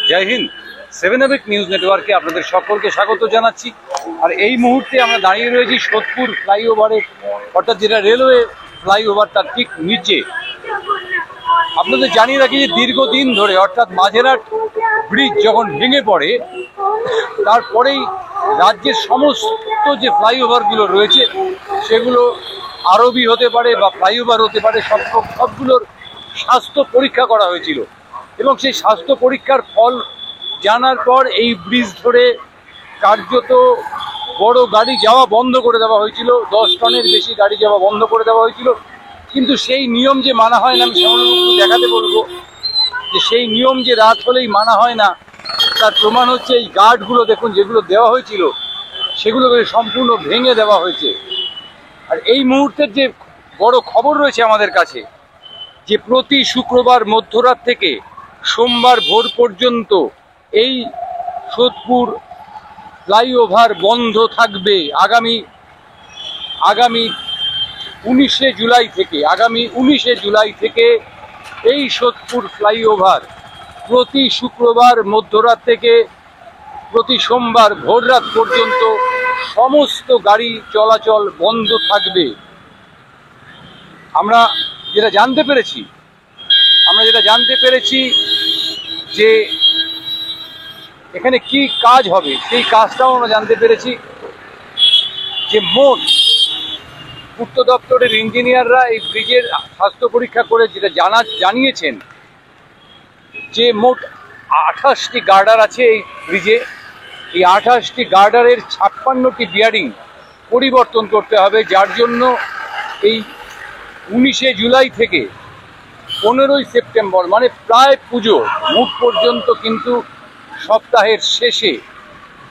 জয় Hind. 7 news নেটওয়ার্কে আপনাদের সকলকে স্বাগত জানাচ্ছি। আর এই মুহূর্তে আমরা দাঁড়িয়ে রয়েছি সোদপুর ফ্লাইওভারের, অর্থাৎ যেটা রেলওয়ে ফ্লাইওভার তার ঠিক নিচে। আপনাদের জানিয়ে রাখি যে দীর্ঘদিন ধরে, অর্থাৎ মাঝেরহাট ব্রিজ যখন ভেঙে পড়ে তারপরেই রাজ্যের সমস্ত যে ফ্লাইওভারগুলো রয়েছে সেগুলো আরবি হতে পারে বা ফ্লাইওভার হতে পারে, সবগুলোর স্বাস্থ্য পরীক্ষা করা হয়েছিল এবং সেই স্বাস্থ্য পরীক্ষার ফল জানার পর এই ব্রিজ ধরে কার্যত বড় গাড়ি যাওয়া বন্ধ করে দেওয়া হয়েছিল। 10 টনের বেশি গাড়ি যাওয়া বন্ধ করে দেওয়া হয়েছিল। কিন্তু সেই নিয়ম যে মানা হয় না, আমি সামনে দেখাতে বলবো যে সেই নিয়ম যে রাত হলেই মানা হয় না, তার প্রমাণ হচ্ছে এই গার্ডগুলো দেখুন, যেগুলো দেওয়া হয়েছিল সেগুলোকে সম্পূর্ণ ভেঙে দেওয়া হয়েছে। আর এই মুহূর্তের যে বড় খবর রয়েছে আমাদের কাছে, যে প্রতি শুক্রবার মধ্যরাত থেকে সোমবার ভোর পর্যন্ত এই সোদপুর ফ্লাইওভার বন্ধ থাকবে। আগামী 19শে জুলাই থেকে এই সোদপুর ফ্লাইওভার প্রতি শুক্রবার মধ্যরাত থেকে প্রতি সোমবার ভোররাত পর্যন্ত সমস্ত গাড়ি চলাচল বন্ধ থাকবে। আমরা যেটা জানতে পেরেছি যে এখানে কি কাজ হবে, সেই কাজটাও আমরা জানতে পেরেছি যে মোট পূর্ত দপ্তরের ইঞ্জিনিয়াররা এই ব্রিজের স্বাস্থ্য পরীক্ষা করে যেটা জানিয়েছেন যে মোট 28টি গার্ডার আছে এই ব্রিজে। এই 28টি গার্ডারের 56টি বিয়ারিং পরিবর্তন করতে হবে, যার জন্য এই 19শে জুলাই থেকে 15ই সেপ্টেম্বর, মানে প্রায় পুজো মুখ পর্যন্ত, কিন্তু সপ্তাহের শেষে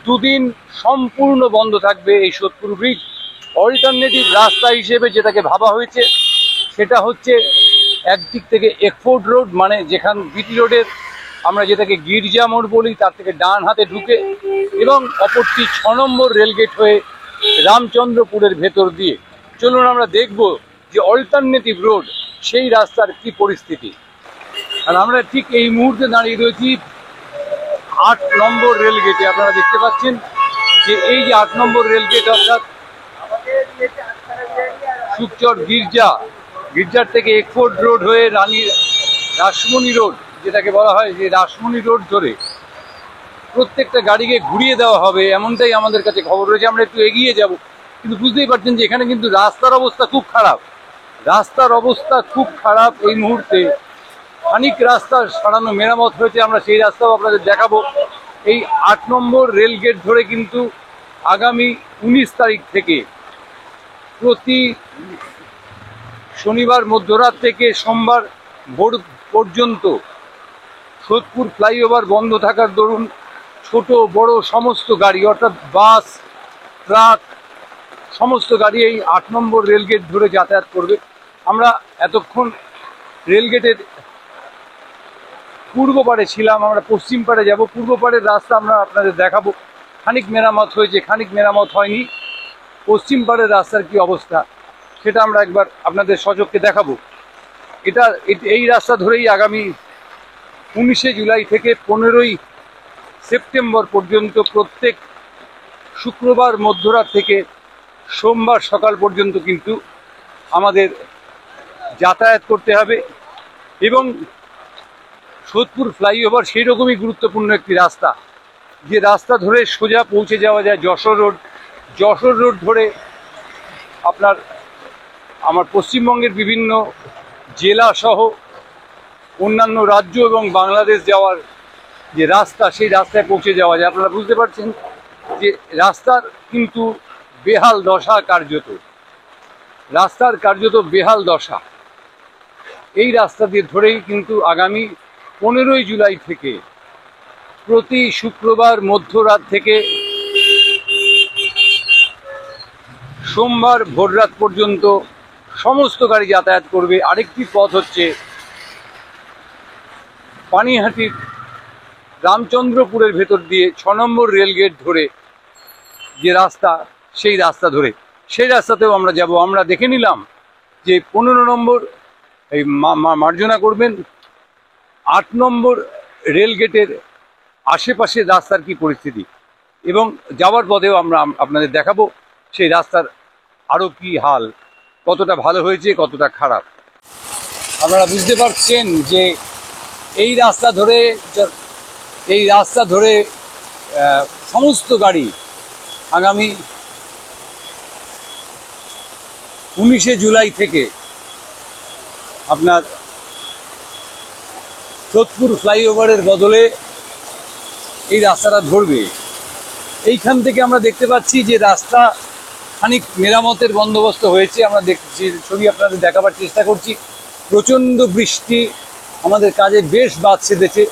2 দিন সম্পূর্ণ বন্ধ থাকবে এই সোদপুর ব্রিজ। অল্টারনেটিভ রাস্তা হিসেবে যেটাকে ভাবা হয়েছে সেটা হচ্ছে একদিক থেকে একফোর্ড রোড, মানে যেখান বিটি রোডের আমরা যেটাকে গির্জা মোড় বলি, তার থেকে ডান হাতে ঢুকে, এবং অপরটি 6 নম্বর রেলগেট হয়ে রামচন্দ্রপুরের ভেতর দিয়ে। চলুন আমরা দেখব যে অল্টারনেটিভ রোড সেই রাস্তার কি পরিস্থিতি। আর আমরা ঠিক এই মুহূর্তে দাঁড়িয়ে রয়েছি 8 নম্বর রেলগেটে। আপনারা দেখতে পাচ্ছেন যে এই যে 8 নম্বর রেলগেট, অর্থাৎ সুকচর গির্জার থেকে একফোর্ড রোড হয়ে রাসমণি রোড, যেটাকে বলা হয় যে রাসমণি রোড ধরে প্রত্যেকটা গাড়িকে ঘুরিয়ে দেওয়া হবে, এমনটাই আমাদের কাছে খবর রয়েছে। আমরা একটু এগিয়ে যাব, কিন্তু বুঝতেই পারছেন যে এখানে কিন্তু রাস্তার অবস্থা খুব খারাপ। এই মুহূর্তে খানিক রাস্তা সারানো মেরামত হয়েছে, আমরা সেই রাস্তাও আপনাদের দেখাবো। এই 8 নম্বর রেলগেট ধরে কিন্তু আগামী 19 তারিখ থেকে প্রতি শনিবার মধ্যরাত থেকে সোমবার ভোর পর্যন্ত সোদপুর ফ্লাইওভার বন্ধ থাকার দরুন ছোট বড় সমস্ত গাড়ি, অর্থাৎ বাস, ট্রাক, সমস্ত গাড়ি এই 8 নম্বর রেলগেট ধরে যাতায়াত করবে। আমরা এতক্ষণ রেলগেটের পূর্ব পাড়ে ছিলাম, আমরা পশ্চিম পাড়ে যাব। পূর্ব পাড়ের রাস্তা আমরা আপনাদের দেখাবো। খানিক মেরামত হয়েছে, খানিক মেরামত হয়নি। পশ্চিম পাড়ের রাস্তার কি অবস্থা সেটা আমরা একবার আপনাদের সচক্ষে দেখাবো। এই রাস্তা ধরেই আগামী 19শে জুলাই থেকে 15ই সেপ্টেম্বর পর্যন্ত প্রত্যেক শুক্রবার মধ্যরাত থেকে সোমবার সকাল পর্যন্ত কিন্তু আমাদের যাতায়াত করতে হবে। এবং সোদপুর ফ্লাইওভার সেই রকমই গুরুত্বপূর্ণ একটি রাস্তা, যে রাস্তা ধরে সোজা পৌঁছে যাওয়া যায় যশোর রোড ধরে আমার পশ্চিমবঙ্গের বিভিন্ন জেলা সহ অন্যান্য রাজ্য এবং বাংলাদেশ যাওয়ার যে রাস্তা, সেই রাস্তায় পৌঁছে যাওয়া যায়। আপনারা বুঝতে পারছেন যে রাস্তার কিন্তু বেহাল দশা, কার্যত বেহাল দশা। এই রাস্তা দিয়ে ধরেই কিন্তু আগামী 15ই জুলাই থেকে প্রতি শুক্রবার মধ্যরাত থেকে সোমবার ভোররাত পর্যন্ত সমস্ত গাড়ি যাতায়াত করবে। আরেকটি পথ হচ্ছে পানিহাটির রামচন্দ্রপুরের ভেতর দিয়ে 6 নম্বর রেলগেট ধরে যে রাস্তা, সেই রাস্তাতেও আমরা যাব। আমরা দেখে নিলাম যে 15 নম্বর এই মার্জনা করবেন 8 নম্বর রেলগেটের আশেপাশের রাস্তার কি পরিস্থিতি, এবং যাওয়ার পথেও আমরা আপনাদের দেখাবো সেই রাস্তার আরও কি হাল, কতটা ভালো হয়েছে কতটা খারাপ। আপনারা বুঝতে পারছেন যে এই রাস্তা ধরে সমস্ত গাড়ি আগামী 19শে জুলাই থেকে আপনার সোদপুর ফ্লাইওভারের বদলে এই রাস্তাটা ধরবে। এইখান থেকে আমরা দেখতে পাচ্ছি যে রাস্তা খানিক মেরামতের বন্দোবস্ত হয়েছে। আমরা দেখছি, ছবি আপনাদের দেখাবার চেষ্টা করছি। প্রচণ্ড বৃষ্টি আমাদের কাজে বেশ বাদ সেধেছে।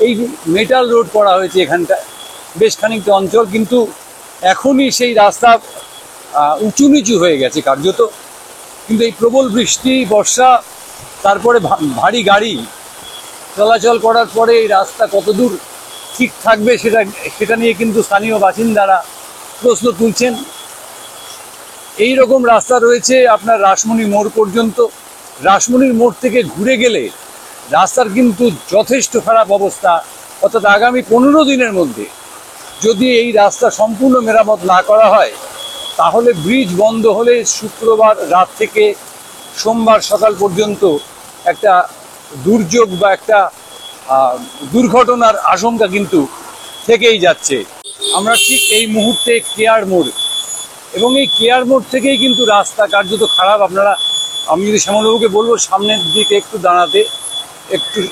এই মেটাল রোড করা হয়েছে এখানটা বেশ খানিকটা অঞ্চল, কিন্তু এখনই সেই রাস্তা উঁচু নিচু হয়ে গেছে কার্যত। কিন্তু এই প্রবল বৃষ্টি, বর্ষা, তারপরে ভারী গাড়ি চলাচল করার পরে এই রাস্তা কতদূর ঠিক থাকবে সেটা নিয়ে কিন্তু স্থানীয় বাসিন্দারা প্রশ্ন তুলছেন। এই রকম রাস্তা রয়েছে আপনার রাসমণি মোড় পর্যন্ত। রাসমণির মোড় থেকে ঘুরে গেলে রাস্তার কিন্তু যথেষ্ট খারাপ অবস্থা। অর্থাৎ আগামী 15 দিনের মধ্যে যদি এই রাস্তা সম্পূর্ণ মেরামত না করা হয়, তাহলে ব্রিজ বন্ধ হলে শুক্রবার রাত থেকে সোমবার সকাল পর্যন্ত একটা দুর্যোগ বা একটা দুর্ঘটনার আশঙ্কা কিন্তু থেকেই যাচ্ছে। আমরা ঠিক এই মুহূর্তে কেয়ার মোড়, এবং এই কেয়ার মোড় থেকেই কিন্তু রাস্তা কার্যত খারাপ। আমি যদি শ্যামলবাবুকে বলবো সামনের দিকে একটু দাঁড়াতে,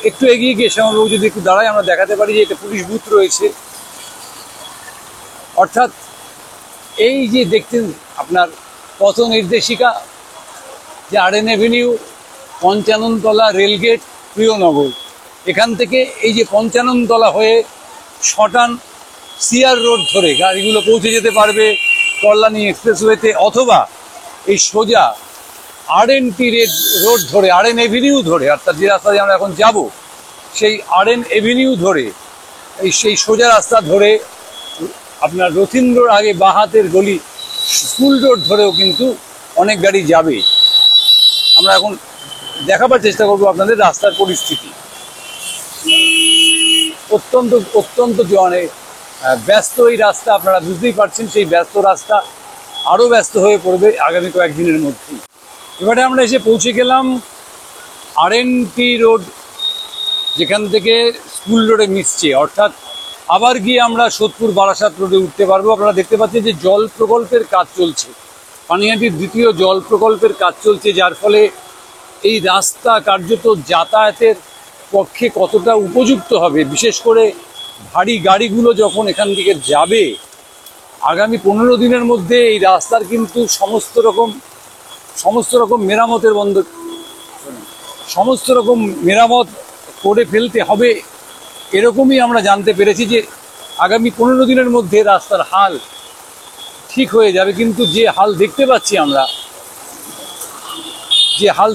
একটু এগিয়ে গিয়ে শ্যামলবাবু যদি একটু দাঁড়ায়, আমরা দেখাতে পারি যে একটা পুলিশ বুথ রয়েছে। অর্থাৎ এই যে দেখতেন আপনার পথ নির্দেশিকা, যে R Avenue, Panchanantala, rail gate, Priyanagar, এখান থেকে এই যে পঞ্চাননতলা হয়ে শটান সিআর রোড ধরে গাড়িগুলো পৌঁছে যেতে পারবে কল্যাণী এক্সপ্রেসওয়েতে, অথবা এই সোজা আরএনটি রোড ধরে, আরএন এভিনিউ ধরে, অর্থাৎ যে রাস্তা দিয়ে আমরা এখন যাব সেই আরএন এভিনিউ ধরে, সেই সোজা রাস্তা ধরে আপনার রথীন্দ্রর আগে বাঁহাতের গলি স্কুল রোড ধরেও কিন্তু অনেক গাড়ি যাবে। আমরা এখন দেখাবার চেষ্টা করব আপনাদের রাস্তার পরিস্থিতি। অত্যন্ত মানে ব্যস্ত এই রাস্তা, আপনারা বুঝতেই পারছেন। সেই ব্যস্ত রাস্তা আরও ব্যস্ত হয়ে পড়বে আগামী কয়েকদিনের মধ্যেই। এবারে আমরা এসে পৌঁছে গেলাম আরএনটি রোড, যেখান থেকে স্কুল রোডে মিশছে, অর্থাৎ আবার গিয়ে আমরা সোদপুর বারাসাত রোডে উঠতে পারবো। আপনারা দেখতে পাচ্ছেন যে জল প্রকল্পের কাজ চলছে, পানিহাটির দ্বিতীয় জল প্রকল্পের কাজ চলছে, যার ফলে এই রাস্তা কার্যত যাতায়াতের পক্ষে কতটা উপযুক্ত হবে, বিশেষ করে ভারী গাড়িগুলো যখন এখান থেকে যাবে। আগামী 15 দিনের মধ্যে এই রাস্তার কিন্তু সমস্ত রকম মেরামত করে ফেলতে হবে, এরকমই আমরা জানতে পেরেছি যে আগামী 15 দিনের মধ্যে রাস্তার হাল ঠিক হয়ে যাবে। কিন্তু যে হাল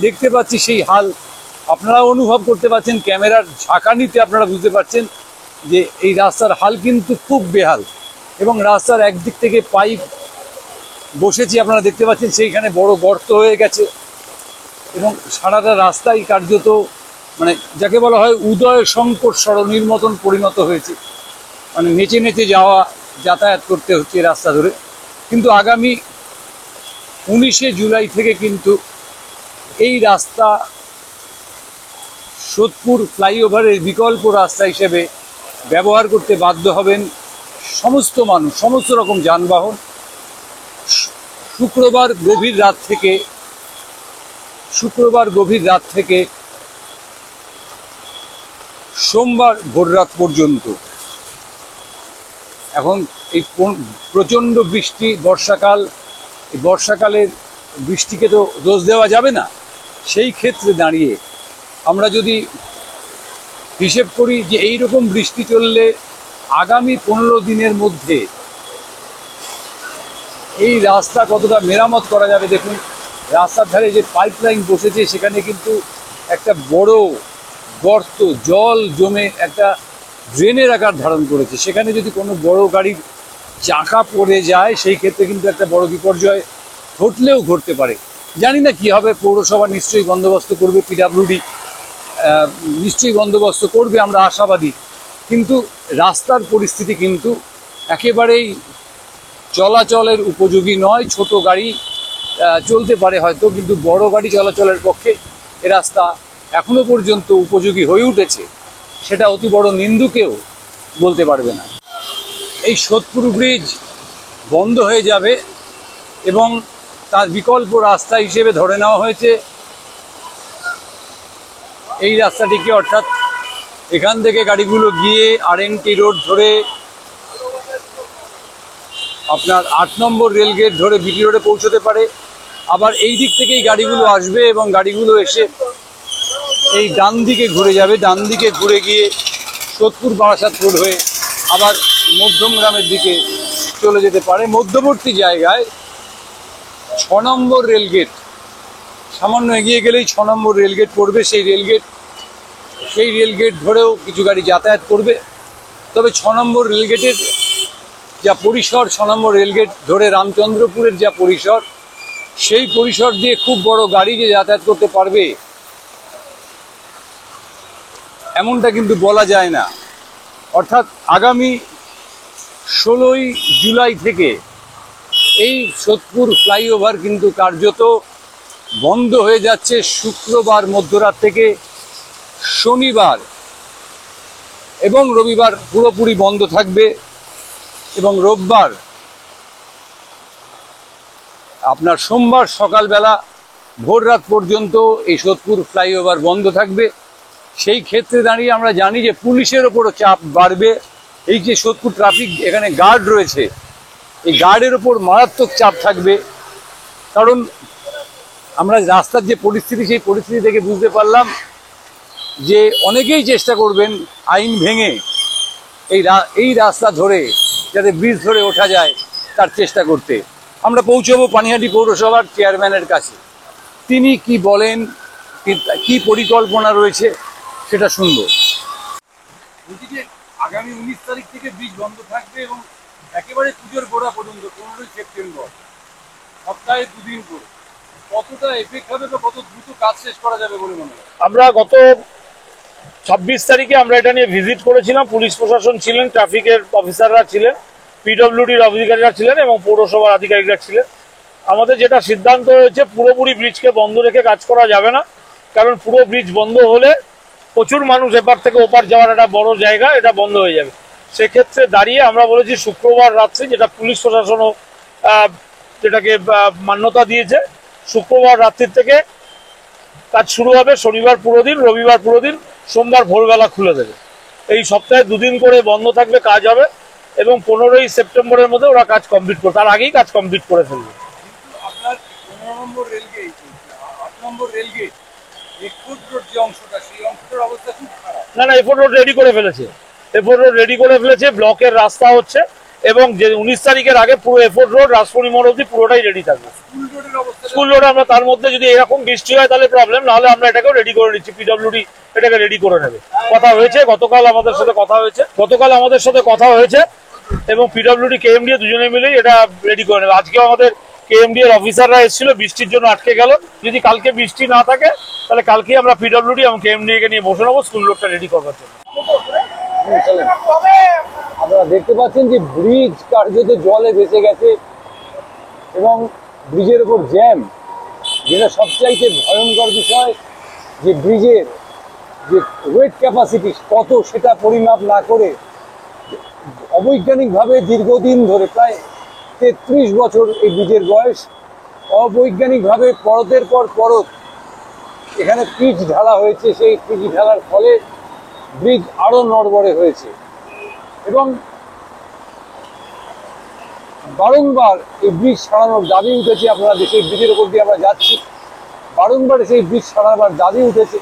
দেখতে পাচ্ছি সেই হাল আপনারা অনুভব করতে পারছেন, ক্যামেরার ঝাঁকানিতে আপনারা বুঝতে পারছেন যে এই রাস্তার হাল কিন্তু খুব বেহাল। এবং রাস্তার একদিক থেকে পাইপ বসেছে, আপনারা দেখতে পাচ্ছেন সেইখানে বড় গর্ত হয়ে গেছে, এবং সারাটা রাস্তাই কার্যত মানে যাকে বলা হয় উদয় সংকট সরণির মতন পরিণত হয়েছে। মানে নেচে যাতায়াত করতে হচ্ছে রাস্তা ধরে। কিন্তু আগামী 19শে জুলাই থেকে কিন্তু এই রাস্তা সোদপুর ফ্লাইওভারের বিকল্প রাস্তা হিসেবে ব্যবহার করতে বাধ্য হবেন সমস্ত মানুষ, সমস্ত রকম যানবাহন। শুক্রবার গভীর রাত থেকে সোমবার ভোররাত পর্যন্ত। এখন এই প্রচণ্ড বৃষ্টি, বর্ষাকালের বৃষ্টিকে তো দোষ দেওয়া যাবে না। সেই ক্ষেত্রে দাঁড়িয়ে আমরা যদি হিসেব করি যে এই রকম বৃষ্টি চললে আগামী 15 দিনের মধ্যে এই রাস্তা কতটা মেরামত করা যাবে। দেখুন রাস্তার ধারে যে পাইপলাইন বসেছে সেখানে কিন্তু একটা বড় গর্ত, জল জমে একটা ড্রেনের আকার ধারণ করেছে। সেখানে যদি কোনো বড় গাড়ির চাকা পড়ে যায় সেই ক্ষেত্রে কিন্তু একটা বড় বিপর্যয় ঘটতে পারে। জানি না কি হবে, পৌরসভা নিশ্চয়ই বন্দোবস্ত করবে, পিডব্লিউডি নিশ্চয়ই বন্দোবস্ত করবে, আমরা আশাবাদী। কিন্তু রাস্তার পরিস্থিতি কিন্তু একেবারেই চলাচলের উপযোগী নয়। ছোট গাড়ি চলতে পারে হয়তো, কিন্তু বড় গাড়ি চলাচলের পক্ষে এ রাস্তা এখনো পর্যন্ত উপযোগী হয়ে উঠেছে সেটা অতি বড় নিন্দুকেও বলতে পারবে না। এই সোদপুর ব্রিজ বন্ধ হয়ে যাবে এবং তার বিকল্প রাস্তা হিসেবে ধরে নেওয়া হয়েছে এই রাস্তাটিকে, অর্থাৎ এখান থেকে গাড়িগুলো গিয়ে RNT রোড ধরে আপনার 8 নম্বর রেলগেট ধরে বিটি রোডে পৌঁছতে পারে। আবার এই দিক থেকেই গাড়িগুলো আসবে এবং গাড়িগুলো এসে এই ডান দিকে ঘুরে যাবে, ডান দিকে ঘুরে গিয়ে সোদপুর বারাসাত রোড হয়ে আবার মধ্যমগ্রামের দিকে চলে যেতে পারে। মধ্যবর্তী জায়গায় 6 নম্বর রেলগেট, সামান্য এগিয়ে গেলেই 6 নম্বর রেলগেট পড়বে। সেই রেলগেট ধরেও কিছু গাড়ি যাতায়াত করবে। তবে 6 নম্বর রেলগেটের যা পরিসর, 6 নম্বর রেলগেট ধরে রামচন্দ্রপুরের যা পরিসর, সেই পরিসর দিয়ে খুব বড় গাড়ি যে যাতায়াত করতে পারবে এমনটা কিন্তু বলা যায় না। অর্থাৎ আগামী 16ই জুলাই থেকে এই সোদপুর ফ্লাইওভার কিন্তু কার্যত বন্ধ হয়ে যাচ্ছে। শুক্রবার মধ্যরাত থেকে শনিবার এবং রবিবার পুরোপুরি বন্ধ থাকবে এবং রোববার আপনার সোমবার সকালবেলা ভোর রাত পর্যন্ত এই সোদপুর ফ্লাইওভার বন্ধ থাকবে। সেই ক্ষেত্রে দাঁড়িয়ে আমরা জানি যে পুলিশের ওপরও চাপ বাড়বে। এই যে সোদপুর ট্রাফিক এখানে গার্ড রয়েছে, এই গার্ডের ওপর মারাত্মক চাপ থাকবে। কারণ আমরা রাস্তার যে পরিস্থিতি, সেই পরিস্থিতি থেকে বুঝতে পারলাম যে অনেকেই চেষ্টা করবেন আইন ভেঙে এই রাস্তা ধরে যাতে ব্রিজ ধরে ওঠা যায় তার চেষ্টা করতে। আমরা পৌঁছবো পানিহাটি পৌরসভার চেয়ারম্যানের কাছে, তিনি কি বলেন, কি পরিকল্পনা রয়েছে সেটা শুনবো। বলছি যে আগামী 19 তারিখ থেকে ব্রিজ বন্ধ থাকবে এবং একেবারে পুজোর গোড়া পর্যন্ত 15ই সেপ্টেম্বর, সপ্তাহে 2 দিন করে, কতটা এফেক্ট হবে বা কত দ্রুত কাজ শেষ করা যাবে বলে মনে হয়? আমরা গত 26 তারিখে আমরা এটা নিয়ে ভিজিট করেছিলাম। পুলিশ প্রশাসন ছিলেন, ট্রাফিকের অফিসাররা ছিলেন, পিডব্লিউডির অধিকারীরা ছিলেন এবং পৌরসভার আধিকারিকরা ছিলেন। আমাদের যেটা সিদ্ধান্ত হয়েছে, পুরোপুরি ব্রিজকে বন্ধ রেখে কাজ করা যাবে না। কারণ পুরো ব্রিজ বন্ধ হলে প্রচুর মানুষ এপার থেকে ওপার যাওয়ার একটা বড় জায়গা, এটা বন্ধ হয়ে যাবে। সেক্ষেত্রে দাঁড়িয়ে আমরা বলেছি শুক্রবার রাত্রে, যেটা পুলিশ প্রশাসনও যেটাকে মান্যতা দিয়েছে, শুক্রবার রাত্রির থেকে কাজ শুরু হবে। শনিবার পুরো দিন, রবিবার পুরো দিন, সোমবার ভোরবেলা খুলে দেবে। এই সপ্তাহে 2 দিন করে বন্ধ থাকবে, কাজ হবে এবং 15ই সেপ্টেম্বরের মধ্যে ওরা কাজ কমপ্লিট করবে, তার আগেই কাজ কমপ্লিট করে ফেলবে। আপনার 15 নম্বর রেলগেট, 8 নম্বর রেলগেট, এফোর্ট রোড যে অংশটা, সেই অংশটার অবস্থা খুব খারাপ। না, এফোর্ট রোড রেডি করে ফেলেছে, এফোর্ট রোড রেডি করে ফেলেছে, ব্লকের রাস্তা হচ্ছে এবং যে 19 তারিখের আগে পুরো এফোর্ট রোড রাজপুরি মোড় অব্দি পুরোটাই রেডি থাকবে। স্কুল রোড আমরা তার মধ্যে যদি এরকম বৃষ্টি হয় তাহলে প্রবলেম, নাহলে আমরা এটাকেও রেডি করে নিচ্ছি, পিডব্লিউডি এটাকে রেডি করে নেবে। কথা হয়েছে, গতকাল আমাদের সাথে কথা হয়েছে এবং পিডব্লিউডি কেএমডি দুজনে মিলেই এটা রেডি করে নেবে। আজকে আমাদের কেএমডি এর অফিসাররা এসেছিল, বৃষ্টির জন্য আটকে গেল। যদি কালকে বৃষ্টি না থাকে তাহলে কালকে আমরা পিডব্লিউডি এবং কেএমডি কে নিয়ে বসে নেবো স্কুল রোডটা রেডি করবার জন্য। আপনারা দেখতে পাচ্ছেন যে ব্রিজ কার্যত জলে ভেসে গেছে এবং ব্রিজের উপর জ্যাম। যেটা সবচাইতে ভয়ঙ্কর বিষয়, যে ব্রিজের যে ওয়েট ক্যাপাসিটি কত সেটা পরিমাপ না করে অবৈজ্ঞানিকভাবে দীর্ঘদিন ধরে, প্রায় 33 বছর এই ব্রিজের বয়স, অবৈজ্ঞানিকভাবে পরতের পর পরত এখানে পিচ ঢালা হয়েছে। সেই পিচ ঢালার ফলে ব্রিজ আরো নড়বড়ে হয়েছে এবং বারংবার এই ব্রিজ সারানোর দাবি উঠেছে। আপনারা সেই ব্রিজের উপর দিয়ে আমরা যাচ্ছি, বারংবার সেই ব্রিজ সারাবার দাবি উঠেছে।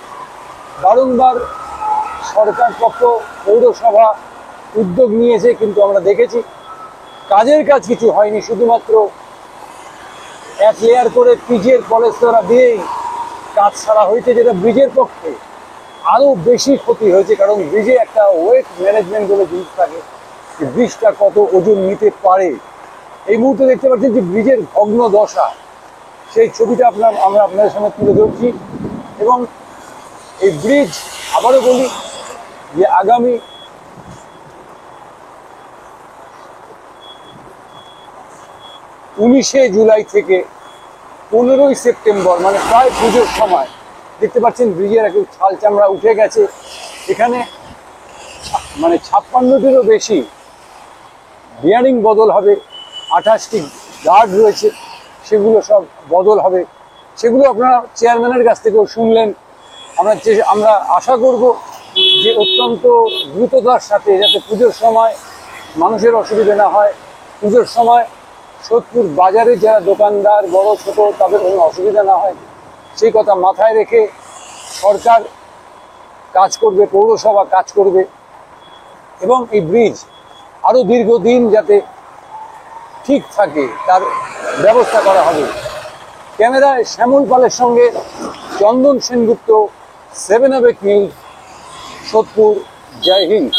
বারংবার সরকার পক্ষ, পৌরসভা উদ্যোগ নিয়েছে, কিন্তু আমরা দেখেছি কাজের কাজ কিছু হয়নি। শুধুমাত্র 1 লেয়ার করে পিচের পলেস্তরা দিয়েই কাজ সারা হয়েছে, যেটা ব্রিজের পক্ষে আরো বেশি ক্ষতি হয়েছে। কারণ ব্রিজে একটা ওয়েট ম্যানেজমেন্ট বলে জিনিস থাকে, যে ব্রিজটা কত ওজন নিতে পারে। এই মুহূর্তে দেখতে পাচ্ছেন যে ব্রিজের ভগ্ন দশা, সেই ছবিটা আমরা আপনাদের সামনে তুলে ধরছি। এবং এই ব্রিজ, আবারও বলি যে আগামী 19শে জুলাই থেকে 15ই সেপ্টেম্বর, মানে প্রায় পুজোর সময় দেখতে পাচ্ছেন ব্রিজের একটু ছাল চামড়া উঠে গেছে। এখানে মানে 56টিরও বেশি বিয়ারিং বদল হবে, 28টি গার্ড রয়েছে, সেগুলো সব বদল হবে। সেগুলো আপনারা চেয়ারম্যানের কাছ থেকেও শুনলেন। আমরা আশা করব যে অত্যন্ত দ্রুততার সাথে, যাতে পুজোর সময় মানুষের অসুবিধা না হয়, পুজোর সময় সোদপুর বাজারে যারা দোকানদার বড় ছোট তাদের কোনো অসুবিধা না হয়, সেই কথা মাথায় রেখে সরকার কাজ করবে, পৌরসভা কাজ করবে এবং এই ব্রিজ আরও দীর্ঘদিন যাতে ঠিক থাকে তার ব্যবস্থা করা হবে। ক্যামেরায় শ্যামল পালের সঙ্গে চন্দন সেনগুপ্ত, 7 নিউজ, সোদপুর। জয় হিন্দ।